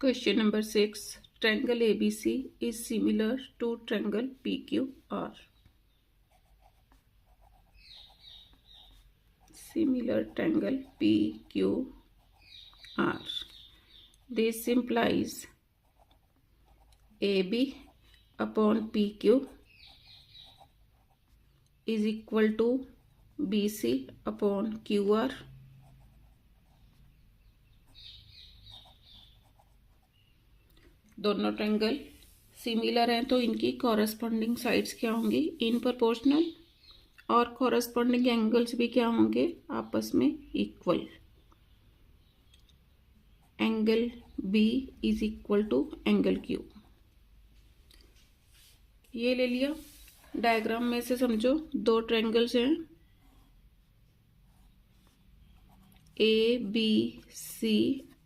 Question number 6. Triangle ABC is similar to triangle PQR. Similar triangle PQR. This implies AB upon PQ is equal to BC upon QR. दोनों triangle similar हैं तो इनकी corresponding sides क्या होंगी, in proportional, और corresponding angles भी क्या होंगे, आपस में equal. Angle B is equal to angle Q. ये ले लिया. डायग्राम में से समझो दो ट्रायंगल्स हैं A B C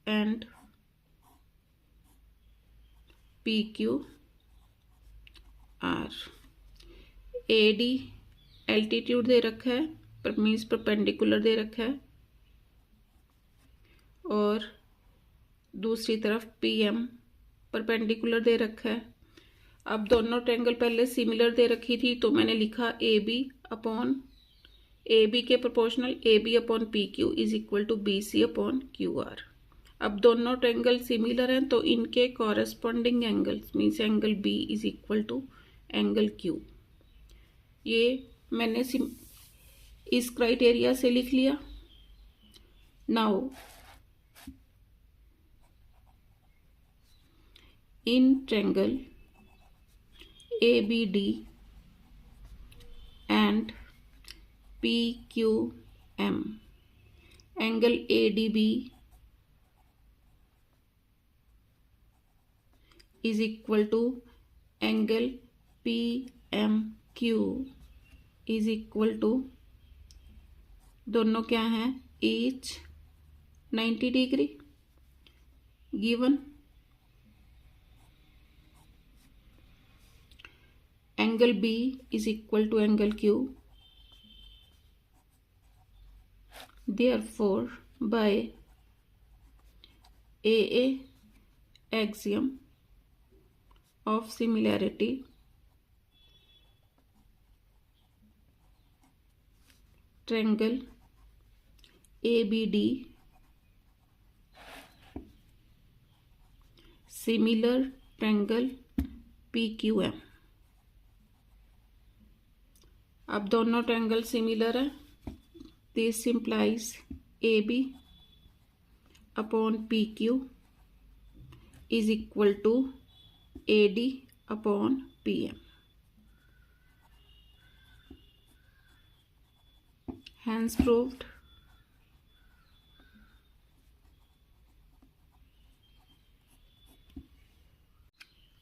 and P Q R. A D altitude दे रखा है, पर मीन्स परपेंडिकुलर दे रखा है, और दूसरी तरफ पी एम परपेंडिकुलर दे रखा है. अब दोनों ट्रायंगल पहले सिमिलर दे रखी थी तो मैंने लिखा A B upon A B के proportional A B upon P Q is equal to B C upon Q R. अब दोनों ट्रायंगल सिमिलर हैं तो इनके corresponding angles means angle B is equal to angle Q. ये मैंने इस criteria से लिख लिया. Now in triangle ABD and PQM, angle ADB is equal to angle PMQ is equal to, दोनों क्या हैं, each 90 degree given. Angle B is equal to angle Q. Therefore, by AA axiom of similarity, triangle ABD similar triangle PQM. अब दोनों triangle similar है. This implies A B upon P Q is equal to A D upon P M. Hence proved.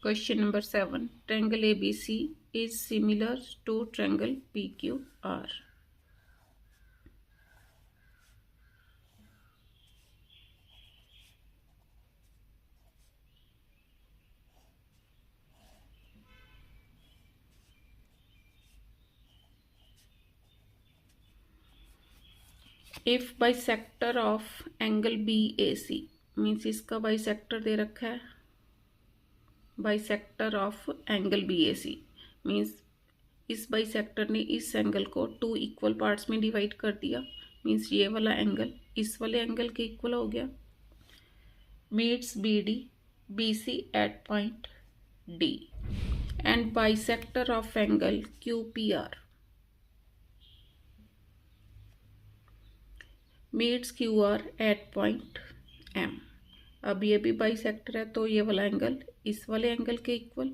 Question number 7. Triangle ABC is similar to triangle PQR. If bisector of angle BAC means इसका bisector दे रखा है, bisector of angle BAC means इस bisector ने इस angle को 2 equal parts में divide कर दिया. मीन्स ये वाला एंगल इस वाले एंगल के इक्वल हो गया. Meets BD BC at point D and bisector of angle QPR meets QR at point M. अब ये भी बाइसेक्टर है तो ये वाला एंगल इस वाले एंगल के equal.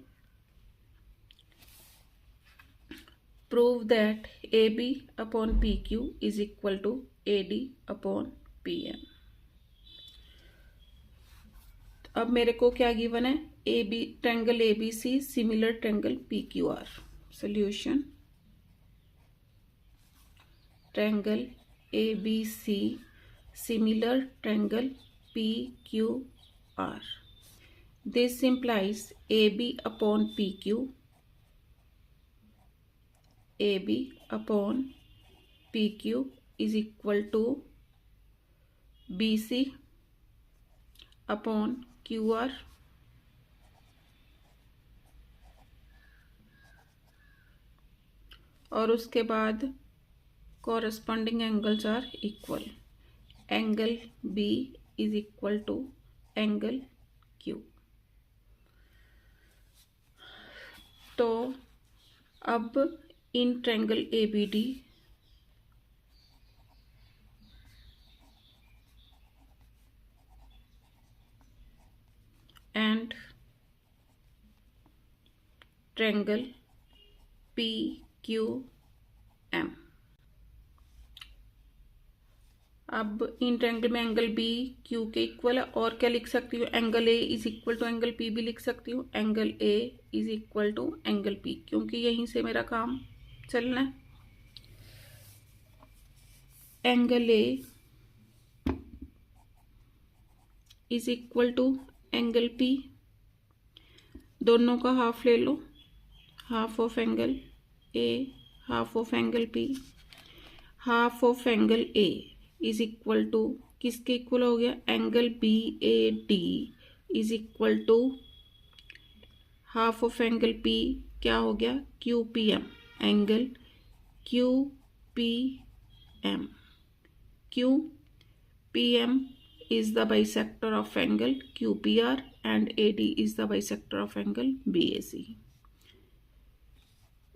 Prove that A B upon P Q is equal to A D upon P M. अब मेरे को क्या गिवन है, A B triangle A B C similar triangle P Q R. Solution. Triangle A B C similar triangle P Q R. This implies AB upon PQ, AB upon PQ is equal to BC upon QR, और उसके बाद corresponding angles are equal. Angle B is equal to angle Q। तो अब इन triangle ABD and triangle PQM, अब इन triangle में angle B Q के equal है, और क्या लिख सकती हूँ, angle A is equal to angle P भी लिख सकती हूँ। Angle A is equal to angle P, क्योंकि यहीं से मेरा काम चलना है। Angle A is equal to angle P, दोनों का हाफ ले लो, half of angle A half of angle P. Half of angle A is equal to किसके इक्वल हो गया, angle BAD is equal to half of angle P क्या हो गया, QPM। Angle QPM, QPM is the bisector of angle QPR and AD is the bisector of angle BAC।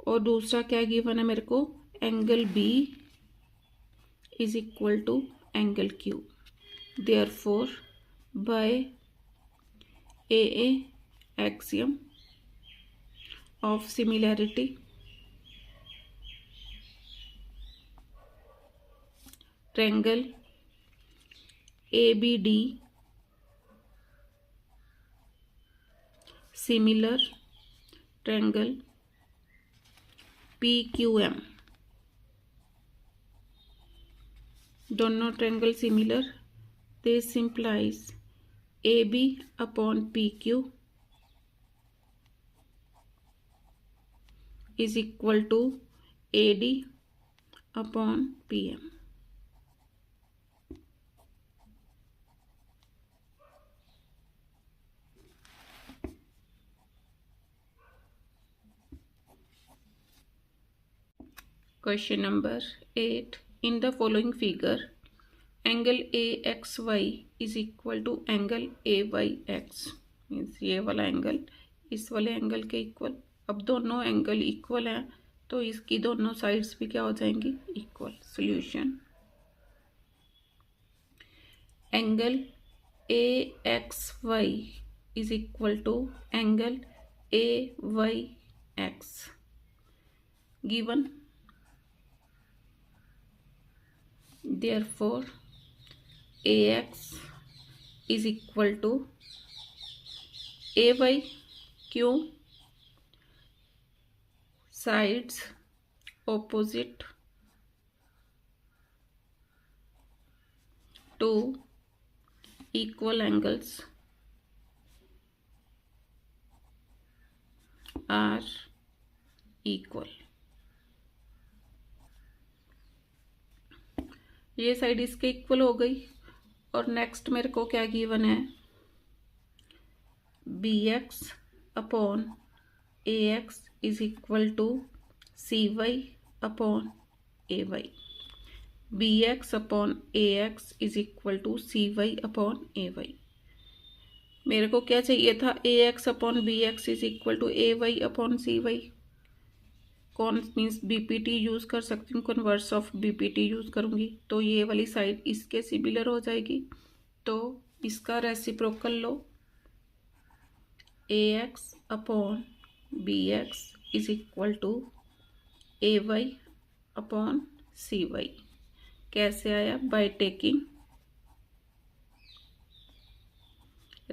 और दूसरा क्या given है मेरे को, angle B is equal to angle Q। Therefore by AA axiom of similarity, triangle ABD similar triangle PQM, दोनों triangle similar, this implies AB upon PQ is equal to AD upon PM। Question number 8. In the following figure, angle AXY is equal to angle AYX, means ये वाला angle इस वाले angle के equal. अब दोनों angle equal हैं तो इसकी दोनों साइड्स भी क्या हो जाएंगी, equal. Solution, angle AXY is equal to angle AYX given, therefore AX is equal to AY, क्यों, sides opposite to equal angles are equal। ये साइड इसके इक्वल हो गई। और नेक्स्ट मेरे को क्या गिवन है, BX upon AX is equal to CY upon AY। BX upon AX is equal to CY upon AY। मेरे को क्या चाहिए था, AX upon BX is equal to AY upon CY। कौन मीन्स BPT यूज कर सकती हूँ, कन्वर्स ऑफ BPT यूज करूंगी तो ये वाली साइड इसके सिमिलर हो जाएगी। तो इसका रेसिप्रोकल लो, AX upon BX is equal to AY upon CY। कैसे आया, बाय टेकिंग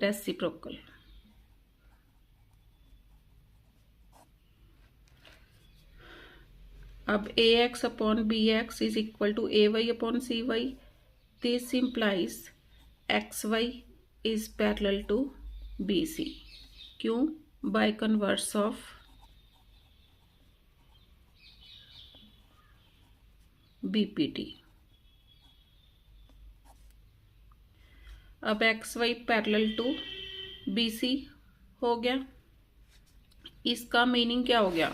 रेसिप्रोकल। अब AX upon BX is equal to AY upon CY, this implies XY is parallel to BC, क्यों, बाय कन्वर्स ऑफ BPT। अब XY parallel to BC हो गया। इसका meaning क्या हो गया,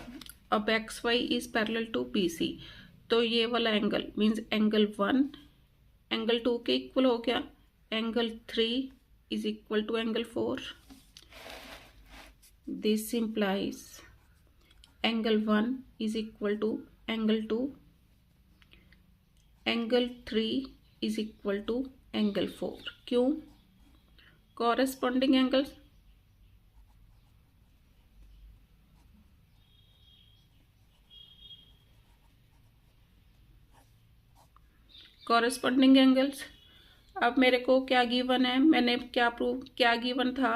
अब XY is parallel to BC, तो ये वाला एंगल मीन्स एंगल 1 एंगल 2 के इक्वल हो गया, angle 3 is equal to angle 4। This implies angle 1 is equal to angle 2, angle 3 is equal to angle 4। क्यों? Corresponding angles, corresponding angles. अब मेरे को क्या गिवन है, मैंने क्या गिवन था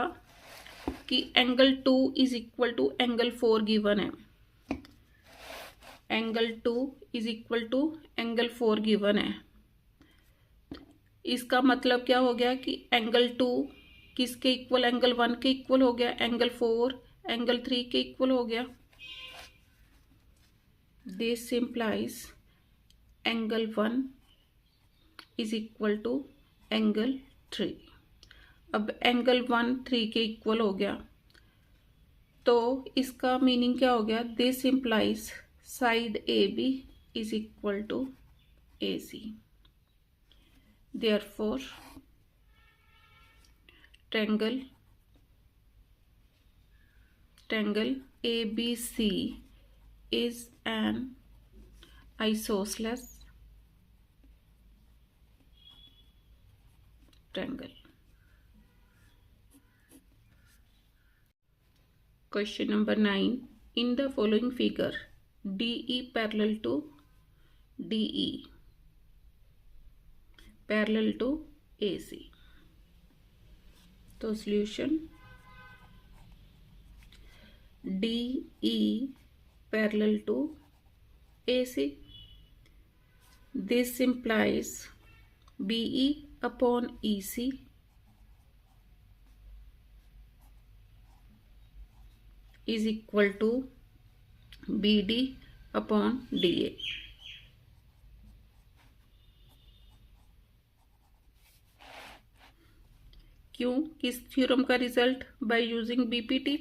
कि angle 2 is equal to angle 4 given है, angle 2 is equal to angle 4 given है। इसका मतलब क्या हो गया कि एंगल 2 किसके इक्वल, एंगल 1 के इक्वल हो गया, एंगल 4 एंगल 3 के इक्वल हो गया। This implies angle 1 is equal to angle 3। अब एंगल 1 3 के इक्वल हो गया, तो इसका मीनिंग क्या हो गया, this implies side AB is equal to AC। Therefore triangle ABC is an isosceles triangle. Question number 9. In the following figure, DE parallel to DE parallel to AC. तो solution DE parallel to AC. This implies BE upon EC is equal to BD upon DA. क्यों? किस theorem का result? By using BPT।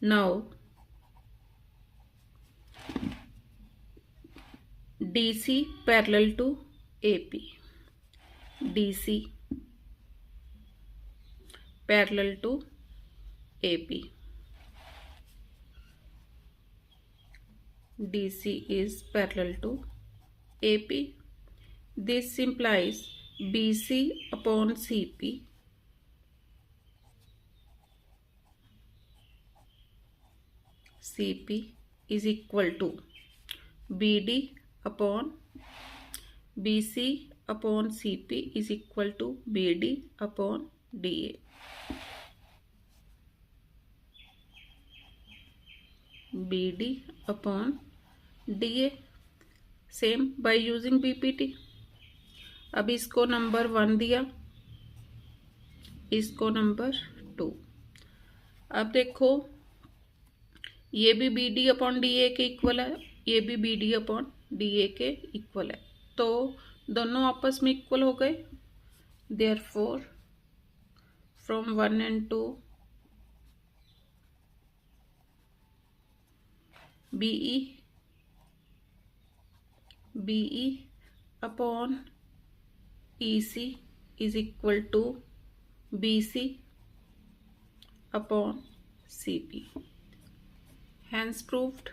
Now DC parallel to AP, DC parallel to AP, DC is parallel to AP. This implies BC upon CP is equal to BD upon BC upon CP is equal to BD upon DA. BD upon DA same by using BPT। अब इसको number 1 दिया, इसको number 2। अब देखो ये भी BD upon DA के equal है, ये भी BD अपॉन DA के इक्वल है, तो दोनों आपस में इक्वल हो गए। Therefore from 1 and 2 BE upon EC is equal to BC upon CP. Hence proved.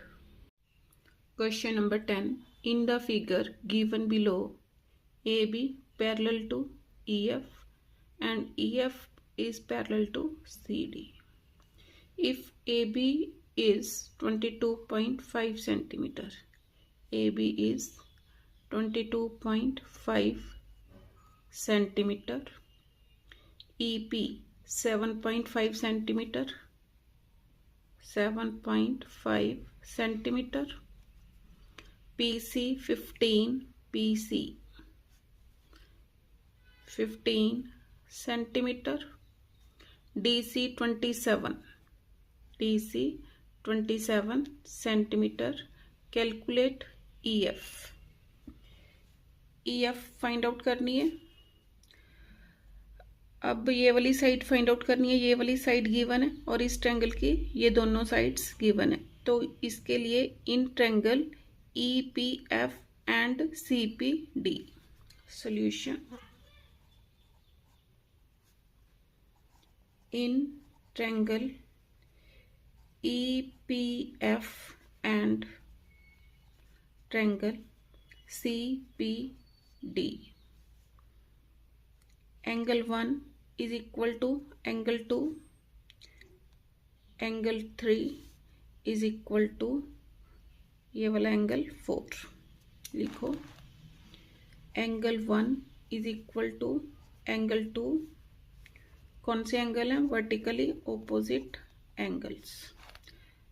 Question number 10. In the figure given below, AB parallel to EF and EF is parallel to CD. If AB is 22.5 centimeter, AB is 22.5 centimeter, EP 7.5 centimeter, 7.5 centimeter, PC 15 centimeter, DC 27 centimeter. Calculate EF find out करनी है। अब ये वाली side find out करनी है, ये वाली side given है और इस ट्रायंगल की ये दोनों साइड्स गिवन है। तो इसके लिए in triangle EPF and CPD solution. In triangle EPF and triangle CPD, angle 1 is equal to angle 2, angle 3 is equal to ये वाला एंगल 4। लिखो angle 1 is equal to angle 2, कौन से एंगल हैं? Vertically opposite angles.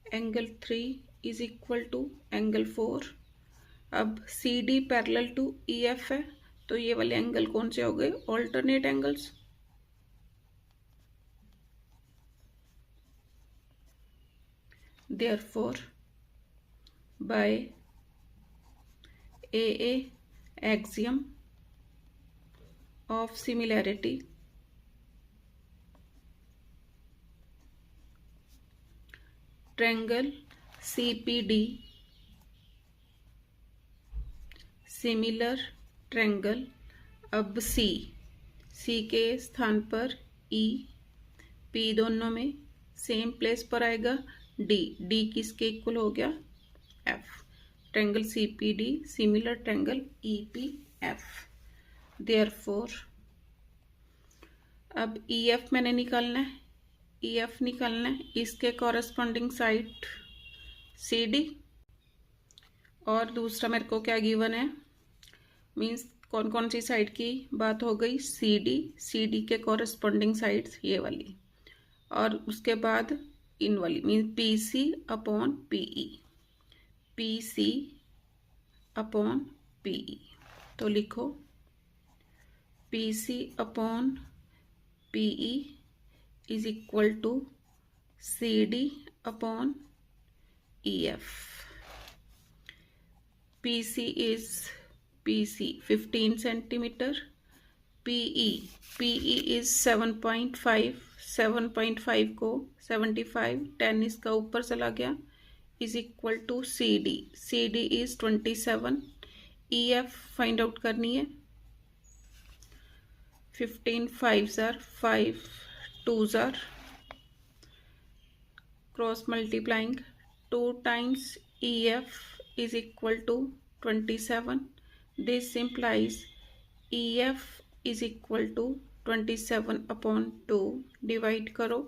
Angle 3 is equal to angle 4। अब CD parallel to EF है, तो ये वाले एंगल कौन से हो गए? Alternate angles. Therefore by AA axiom of similarity, triangle CPD similar triangle. अब C के स्थान पर E, P दोनों में सेम प्लेस पर आएगा D किसके इक्वल हो गया? F। Triangle CPD similar triangle EPF। Therefore अब EF मैंने निकालना है, EF निकालना है, इसके कॉरस्पॉन्डिंग साइड CD और दूसरा मेरे को क्या गिवन है? मीन्स कौन कौन सी साइड की बात हो गई? CD के कॉरस्पॉन्डिंग साइड्स ये वाली, और उसके बाद इन वाली मीन्स PC अपॉन PE। तो लिखो PC upon PE is equal to CD upon EF। PC 15 centimeter, PE is 7.5, 7.5 को 75, 10 इसका ऊपर चला गया, is equal to CD is 27। EF find out करनी है। 15 5s are 5, 2s are cross multiplying 2 times EF is equal to 27। This implies EF is equal to 27 upon 2। Divide करो,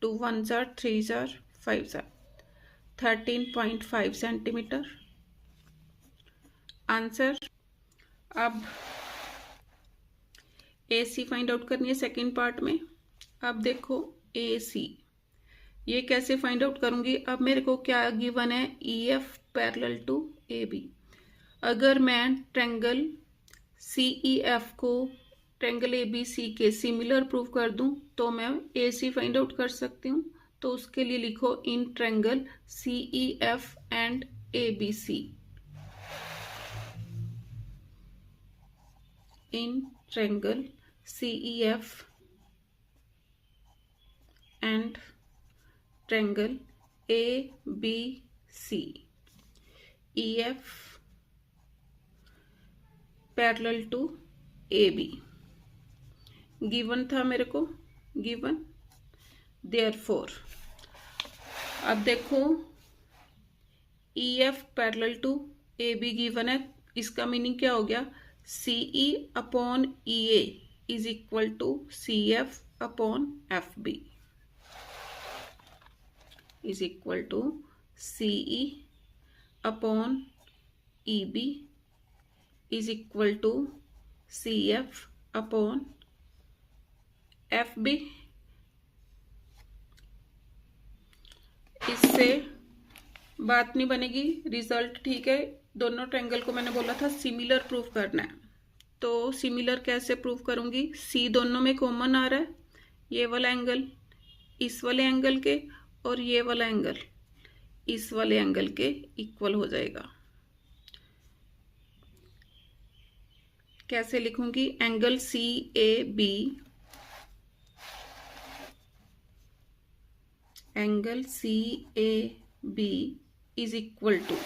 2 1s are 3s are 5s are 13.5 centimetre answer. अब AC find out करनी है second part में। अब देखो AC ये कैसे find out करूंगी? अब मेरे को क्या गिवन है? EF parallel to AB। अगर मैं ट्रायंगल CEF को ट्रायंगल ABC के सिमिलर प्रूव कर दूं तो मैं AC फाइंड आउट कर सकती हूँ। तो उसके लिए लिखो in triangle CEF and ABC, in triangle CEF and triangle ABC, EF parallel to AB given था मेरे को, गिवन। देयरफॉर अब देखो EF parallel to AB given है, इसका मीनिंग क्या हो गया? CE upon EA is equal to CF upon FB is equal to CE upon EB is equal to CF upon FB। इससे बात नहीं बनेगी, रिजल्ट ठीक है। दोनों ट्रायंगल को मैंने बोला था सिमिलर प्रूफ करना है, तो सिमिलर कैसे प्रूफ करूंगी? C दोनों में कॉमन आ रहा है, ये वाला एंगल इस वाले एंगल के और ये वाला एंगल इस वाले एंगल के इक्वल हो जाएगा। कैसे लिखूंगी, angle C A B, angle C A B is equal to,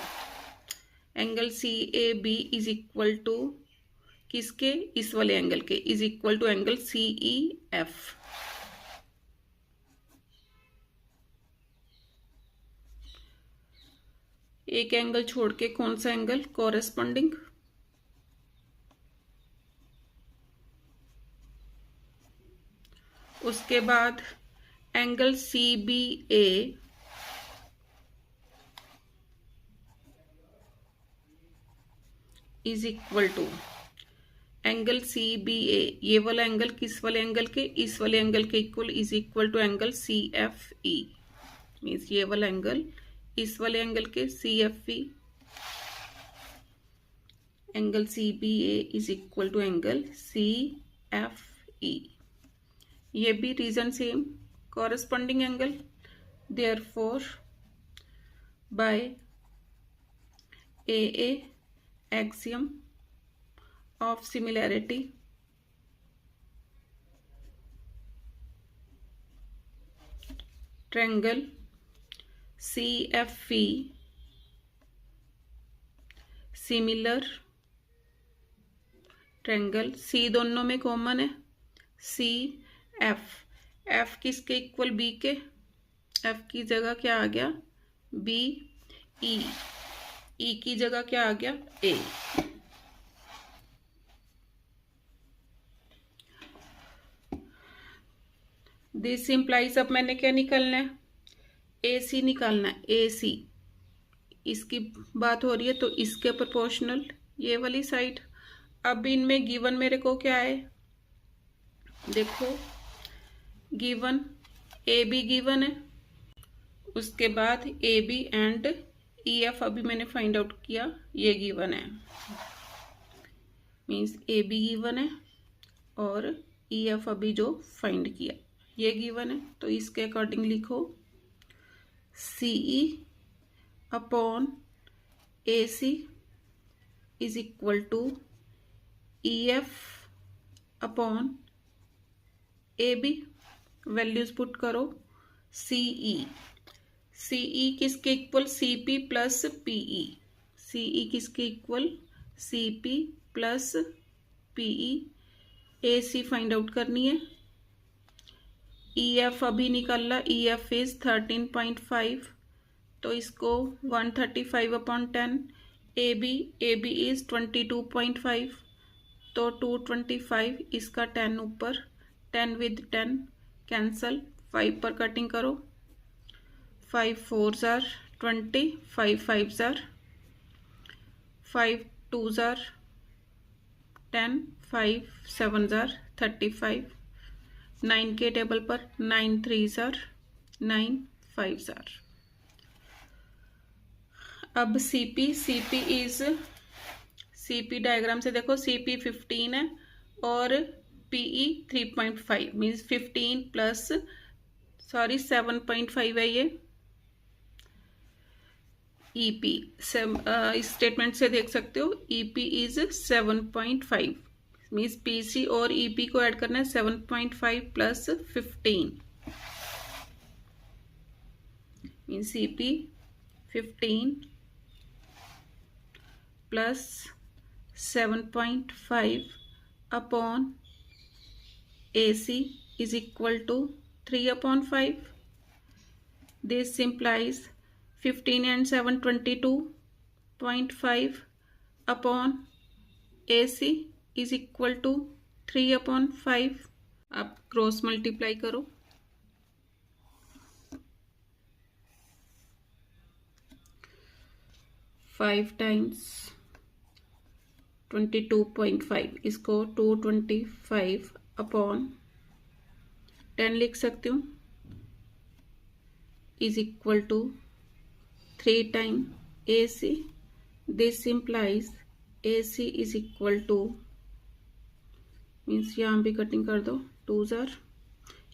angle C A B is equal to किसके, इस वाले एंगल के, is equal to angle C E F. एक एंगल छोड़ के कौन सा एंगल, कॉरेस्पॉन्डिंग। उसके बाद angle C B A is equal to angle C B A, ये वाला एंगल किस वाले एंगल के, इस वाले एंगल के equal, is equal to angle C F E, means ये वाला एंगल इस वाले एंगल के, C F E, angle C B A is equal to angle C F E. ये भी reason same, corresponding angle, therefore by a axiom of similarity, triangle CFE similar triangle, C दोनों में common है, C F, F किसके इक्वल, B के, F की जगह क्या आ गया, बी, ई की जगह क्या आ गया, ए। दिस इंप्लाइज, अब मैंने क्या निकालना है, ए सी निकालना है, ए सी, इसकी बात हो रही है तो इसके प्रोपोर्शनल ये वाली साइड। अब इनमें गिवन मेरे को क्या है, देखो गिवन ए बी गिवन है, उसके बाद A B and E F अभी मैंने फाइंड आउट किया, ये गिवन है, मीन्स ए बी गिवन है और ई एफ अभी जो फाइंड किया ये गिवन है। तो इसके अकॉर्डिंग लिखो C E upon A C is equal to E F upon A B, values put करो, सीई, सीई किसके equal, CP plus PE, CE किसके equal, CP plus PE, A C find out करनी है, ई F अभी निकाला, E F is 13.5, तो इसको 135 upon 10, A B is 22.5, तो 225, इसका 10 ऊपर, 10 विद 10 कैंसल, 5 पर कटिंग करो, 5 4s are 20, 5 5s are 5 2s are 10, 5 7s are 35, 9 के टेबल पर 9 3s are 9, 5s are। अब सीपी इज, सीपी डायग्राम से देखो, सीपी 15 है और पीई 3.5, मीन्स 15 प्लस 7.5 है ये ईपी, इस स्टेटमेंट से देख सकते हो ईपी इज 7.5, मीन्स पीसी और ईपी को ऐड करना है, 7.5 plus 15, means EP 15 plus 7.5 upon AC is equal to 3/5. This implies 15 and 7 22.5 upon AC is equal to 3/5. अब क्रॉस मल्टीप्लाई करो, फाइव टाइम्स 22.5, इसको 225 अपॉन 10 लिख सकती हूँ, is equal to 3 time AC। This implies AC is equal to, means यहाँ भी cutting कर दो, 2s are,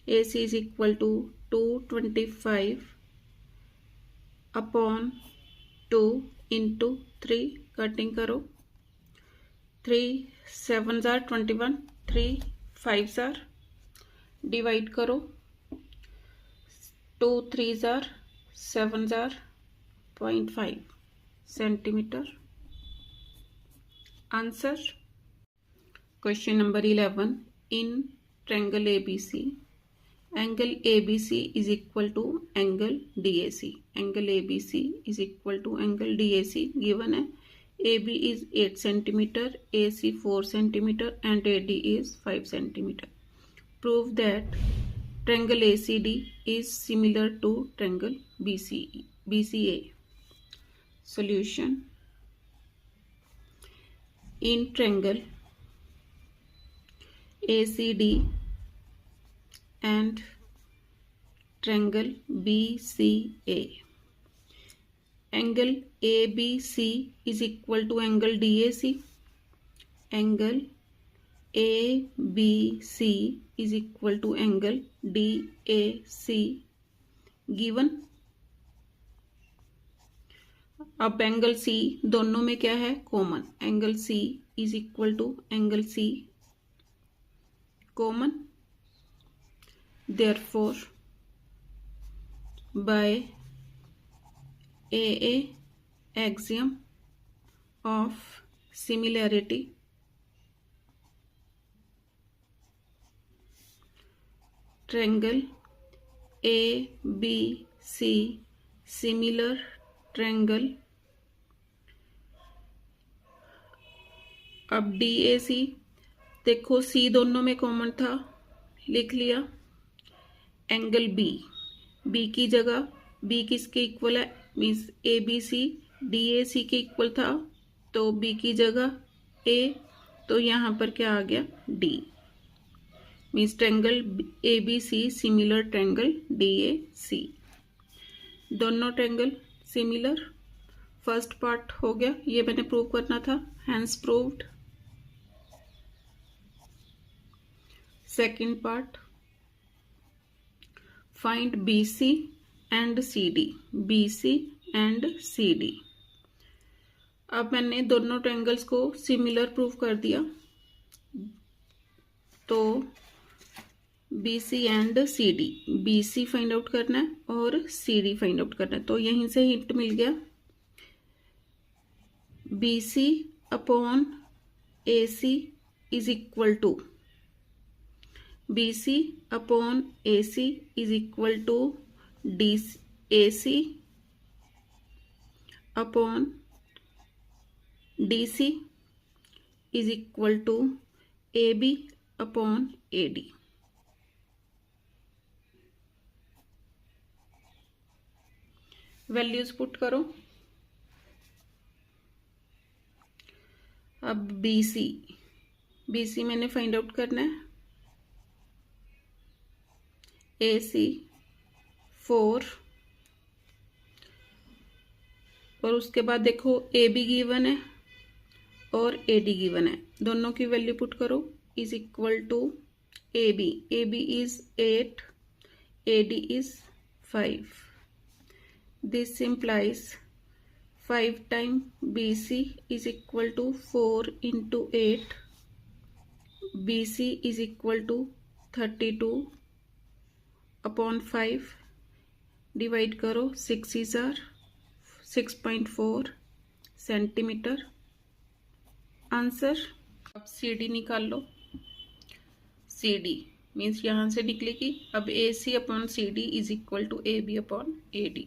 AC is equal to 225 upon 2 into 3, cutting करो, 3 7s are 21, 3 5s are, divide करो, 2 3s are 7s are 0.5 centimetre. Answer. Question number 11, in triangle ABC, angle ABC is equal to angle DAC, angle ABC is equal to angle DAC given है, AB is 8 centimeter, AC 4 centimeter and AD is 5 centimeter. Prove that triangle ACD is similar to triangle BCA. Solution. In triangle ACD and triangle BCA, angle ABC is equal to angle DAC, angle ABC is equal to angle DAC given। अब angle C दोनों में क्या है, common, angle C is equal to angle C common, therefore by AA axiom of similarity, triangle ABC similar triangle। अब DAC देखो, C दोनों में common था, लिख लिया। एंगल B की जगह B किसके इक्वल है, मीन्स ABC DAC के इक्वल था, तो B की जगह A, तो यहाँ पर क्या आ गया, D, means triangle ABC similar triangle DAC। दोनों ट्रायंगल सिमिलर, फर्स्ट पार्ट हो गया, ये मैंने प्रूव करना था, hence proved. Second part, find BC and CD, BC and CD। अब मैंने दोनों ट्रायंगल्स को सिमिलर प्रूव कर दिया, तो BC and CD, BC find out करना है और CD फाइंड आउट करना है, तो यहीं से हिंट मिल गया, BC upon AC is equal to, BC upon AC is equal to DAC upon DC is equal to AB upon AD। Values put करो। अब BC मैंने फाइंड आउट करना है, AC 4 और उसके बाद देखो AB गिवन है और AD गिवन है, दोनों की वैल्यू पुट करो, is equal to AB is 8, AD is 5, दिस implies 5 times BC is equal to 4 into 8, BC is equal to 32 upon 5, divide करो, 6 is 6.4 सेंटीमीटर। आंसर। अब CD निकाल लो, CD मीन्स यहाँ से निकलेगी, अब AC upon CD is equal to AB upon AD।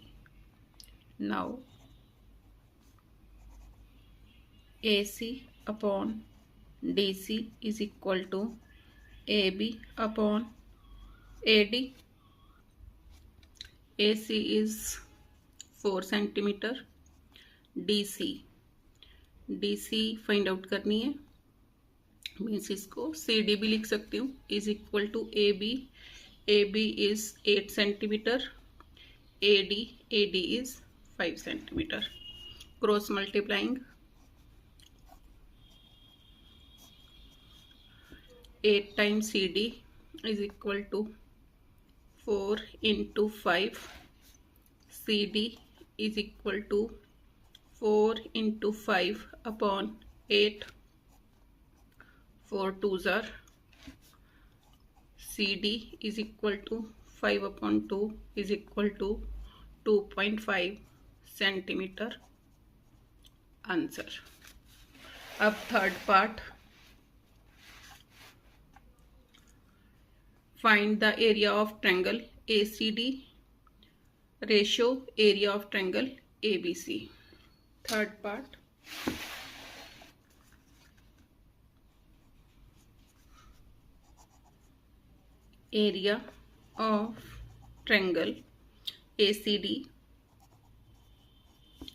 Now AC upon DC is equal to AB upon AD. AC is 4 centimeter, DC find out करनी है, means इसको CD भी लिख सकती हूँ, is equal to AB is 8 centimetre, AD is 5 centimetre. Cross multiplying, 8 times CD is equal to 4 into 5, CD is equal to 4 into 5 upon 8, 4 2s are CD is equal to 5/2 is equal to 2.5 centimeter. Answer. अब third part, find the area of triangle ACD, ratio area of triangle ABC. Third part, area of triangle ACD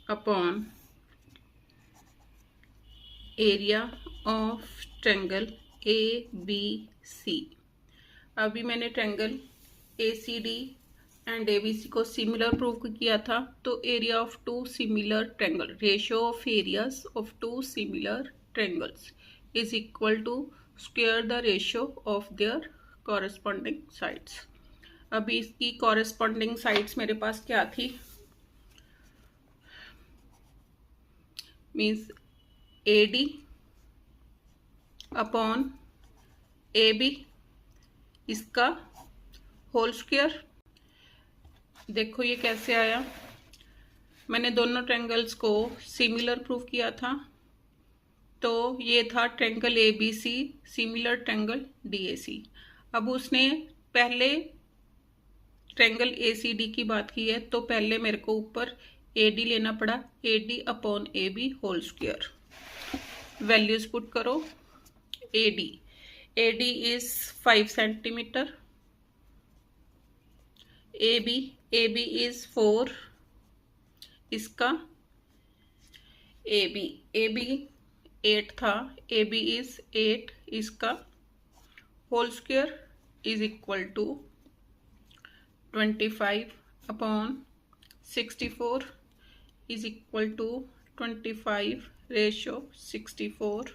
upon area of triangle ABC. अभी मैंने triangle ACD and ABC को similar prove किया था, तो area of two similar triangle, ratio of areas of two similar triangles is equal to square the ratio of their corresponding sides. अभी इसकी corresponding sides मेरे पास क्या थी, मीन्स AD अपॉन AB, इसका होल स्क्वायर. देखो ये कैसे आया, मैंने दोनों ट्रायंगल्स को सिमिलर प्रूव किया था, तो ये था triangle ABC similar triangle DAC. अब उसने पहले ट्रायंगल ACD की बात की है, तो पहले मेरे को ऊपर AD लेना पड़ा, AD upon AB whole square. Values put करो. AD is 5 centimeter, AB is 4, इसका AB 8 था, AB is 8, इसका whole square is equal to 25 upon 64 is equal to 25 ratio 64.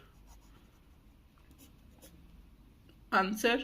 Answer